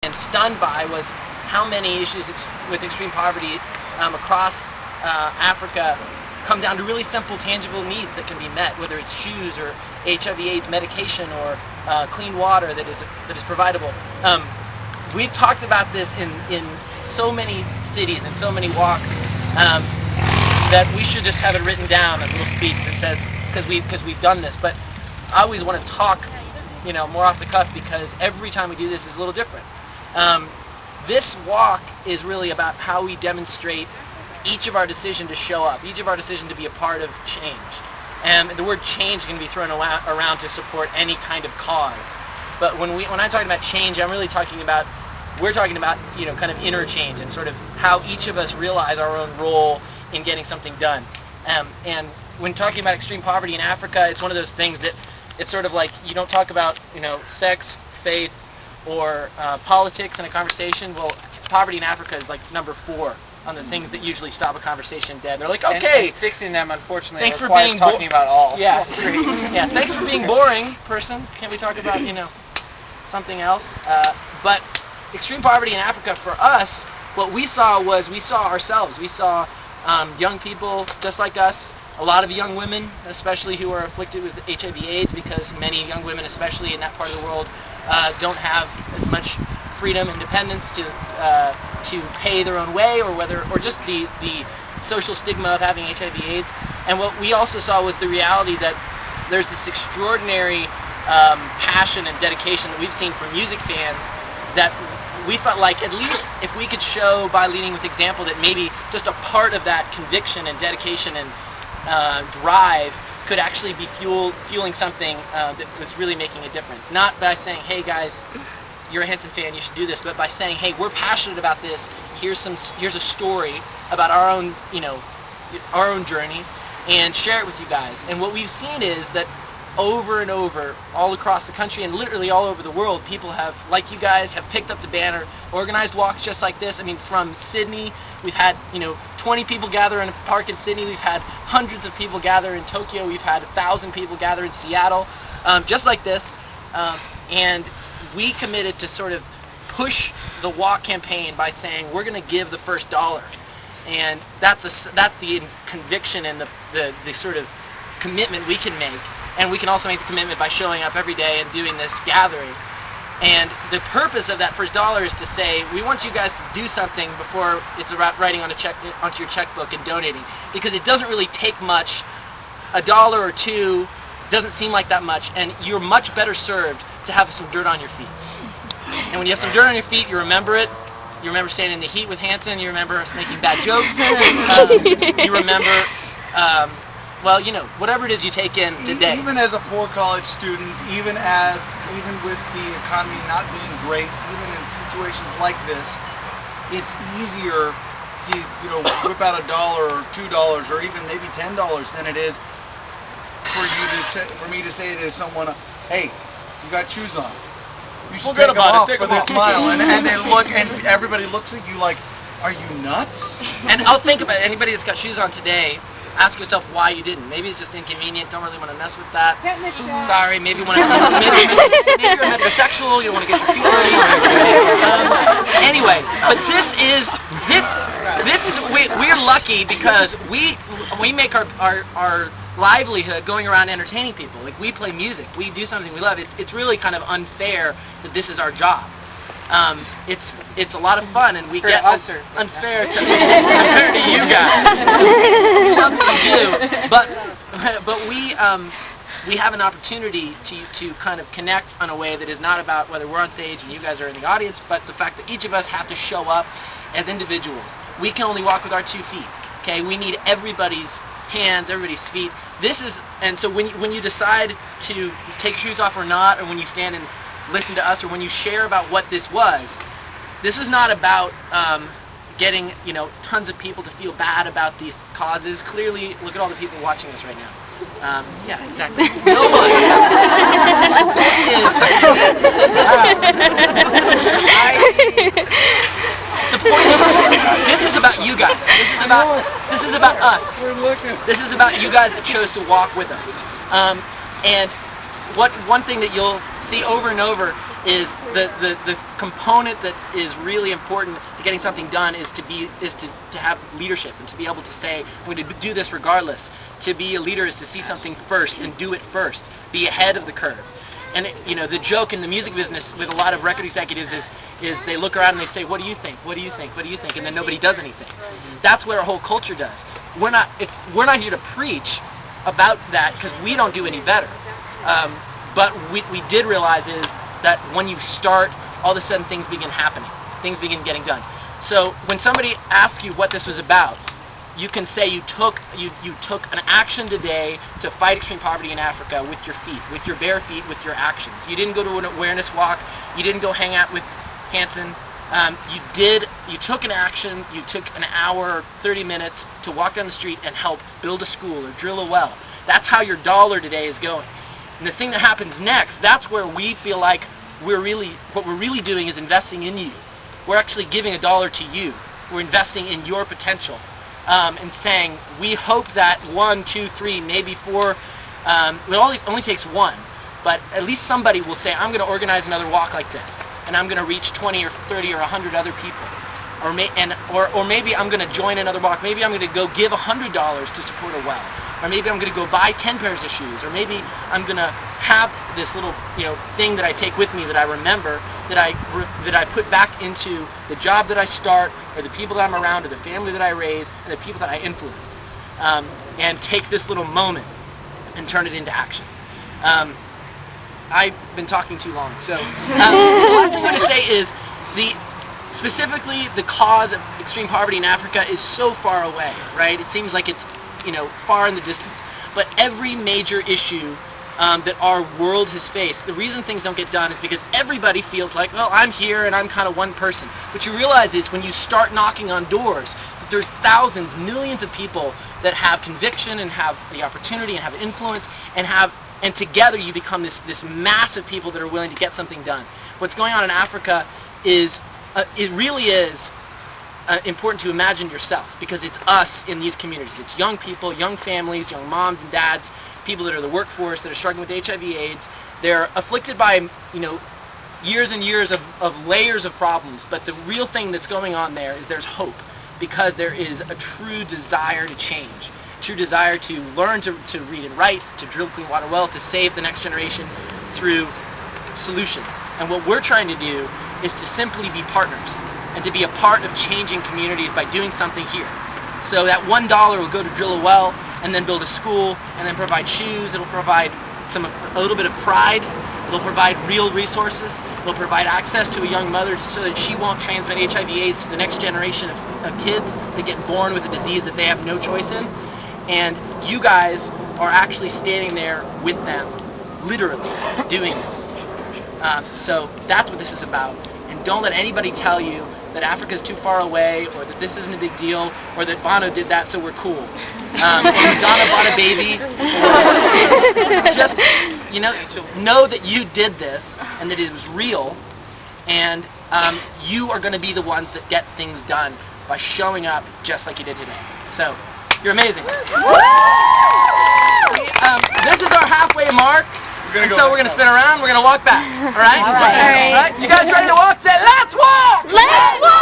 and stunned by was how many issues with extreme poverty across Africa come down to really simple, tangible needs that can be met, whether it's shoes or HIV/AIDS medication or clean water that is providable. We've talked about this in so many cities and so many walks that we should just have it written down, a little speech that says, because we've done this. But I always want to talk, more off the cuff, because every time we do this is a little different. This walk is really about how we demonstrate each of our decision to show up, each of our decision to be a part of change. And the word change can be thrown around to support any kind of cause. But when I'm talking about change, we're talking about kind of inner change and sort of how each of us realize our own role in getting something done. And when talking about extreme poverty in Africa, it's one of those things that it's sort of like you don't talk about sex, faith, or politics in a conversation. Well, poverty in Africa is like number 4 on the things that usually stop a conversation dead. They're like, okay, and fixing them, unfortunately, thanks requires for being talking about all. Yeah, yeah. Thanks for being boring, person. Can't we talk about something else? But extreme poverty in Africa for us, what we saw ourselves. We saw young people just like us. A lot of young women, especially who are afflicted with HIV/AIDS, because many young women, especially in that part of the world, don't have as much freedom, independence to pay their own way, or just the social stigma of having HIV/AIDS. And what we also saw was the reality that there's this extraordinary passion and dedication that we've seen from music fans that we felt like at least if we could show by leading with example that maybe just a part of that conviction and dedication and drive could actually be fueling something that was really making a difference. Not by saying, hey guys, you're a Hanson fan, you should do this, but by saying, hey, we're passionate about this, here's a story about our own journey, and share it with you guys. And what we've seen is that over and over, all across the country and literally all over the world, people have, like you guys, have picked up the banner, organized walks just like this. I mean, from Sydney, we've had 20 people gather in a park in Sydney. We've had hundreds of people gather in Tokyo. We've had 1,000 people gather in Seattle, just like this. And we committed to sort of push the walk campaign by saying we're going to give the first dollar, and that's the conviction and the sort of commitment we can make. And we can also make the commitment by showing up every day and doing this gathering. And the purpose of that first dollar is to say, we want you guys to do something before it's about writing on onto your checkbook and donating. Because it doesn't really take much. $1 or $2 doesn't seem like that much. And you're much better served to have some dirt on your feet. And when you have some dirt on your feet, you remember it. You remember standing in the heat with Hanson. You remember us making bad jokes. You remember... whatever it is you take in today. Even as a poor college student, even with the economy not being great, even in situations like this, it's easier to whip out $1 or $2 or even maybe $10 than it is for me to say to someone, "Hey, you got shoes on. You should take them off with a smile." And they look, and everybody looks at you like, "Are you nuts?" And I'll think about it. Anybody that's got shoes on today, ask yourself why you didn't. Maybe it's just inconvenient, don't really want to mess with that. Sorry, maybe you're metrosexual, you don't want to get your feet dirty. Anyway, but we're lucky because we make our livelihood going around entertaining people. Like, we play music, we do something we love. It's really kind of unfair that this is our job. It's a lot of fun, and we get unfair to you guys. We love what we do, but we have an opportunity to kind of connect in a way that is not about whether we're on stage and you guys are in the audience, but the fact that each of us have to show up as individuals. We can only walk with our 2 feet. Okay, we need everybody's hands, everybody's feet. And so when you decide to take your shoes off or not, or when you stand and listen to us, or when you share about what this is not about getting tons of people to feel bad about these causes. Clearly, look at all the people watching us right now. Yeah, exactly. Nobody. The point is, this is about you guys. This is about us. This is about you guys that chose to walk with us. And one thing that you'll see over and over is the component that is really important to getting something done is to have leadership and to be able to say, I'm going to do this regardless. To be a leader is to see something first and do it first. Be ahead of the curve. And the joke in the music business with a lot of record executives is they look around and they say, what do you think? What do you think? What do you think? And then nobody does anything. That's what our whole culture does. We're not here to preach about that because we don't do any better. But we did realize is that when you start, all of a sudden things begin happening. Things begin getting done. So when somebody asks you what this was about, you can say you took an action today to fight extreme poverty in Africa with your feet, with your bare feet, with your actions. You didn't go to an awareness walk. You didn't go hang out with Hanson. You took an action. You took an hour or 30 minutes to walk down the street and help build a school or drill a well. That's how your dollar today is going. And the thing that happens next, that's where we feel like what we're really doing is investing in you. We're actually giving $1 to you. We're investing in your potential. And saying, we hope that 1, 2, 3, maybe 4, it only takes 1, but at least somebody will say, I'm going to organize another walk like this, and I'm going to reach 20 or 30 or 100 other people. Or maybe I'm going to join another walk. Maybe I'm going to go give $100 to support a well. Or maybe I'm going to go buy 10 pairs of shoes. Or maybe I'm going to have this little thing that I take with me that I remember, that I put back into the job that I start, or the people that I'm around, or the family that I raise, and the people that I influence. And take this little moment and turn it into action. I've been talking too long. So what I'm going to say is specifically the cause of extreme poverty in Africa is so far away, right? It seems like it's far in the distance. But every major issue that our world has faced, the reason things don't get done is because everybody feels like, well, I'm here and I'm kind of one person. What you realize is when you start knocking on doors, that there's thousands, millions of people that have conviction and have the opportunity and have influence and together you become this massive people that are willing to get something done. What's going on in Africa is it really is important to imagine yourself, because it's us in these communities. It's young people, young families, young moms and dads, people that are the workforce that are struggling with HIV/AIDS. They're afflicted by years and years of layers of problems, but the real thing that's going on there is there's hope, because there is a true desire to change, true desire to learn to read and write, to drill clean water wells, to save the next generation through solutions. And what we're trying to do is to simply be partners and to be a part of changing communities by doing something here. So that $1 will go to drill a well and then build a school and then provide shoes. It'll provide a little bit of pride. It'll provide real resources. It'll provide access to a young mother so that she won't transmit HIV/AIDS to the next generation of kids that get born with a disease that they have no choice in. And you guys are actually standing there with them, literally doing this. So that's what this is about. And don't let anybody tell you that Africa's too far away, or that this isn't a big deal, or that Bono did that so we're cool. Or Madonna bought a baby. Just, know that you did this, and that it was real, and you are going to be the ones that get things done by showing up just like you did today. So, you're amazing. This is our halfway mark. So we're going to spin around, we're going to walk back. All right? All right. You guys ready to walk? Say, let's walk! Let's walk!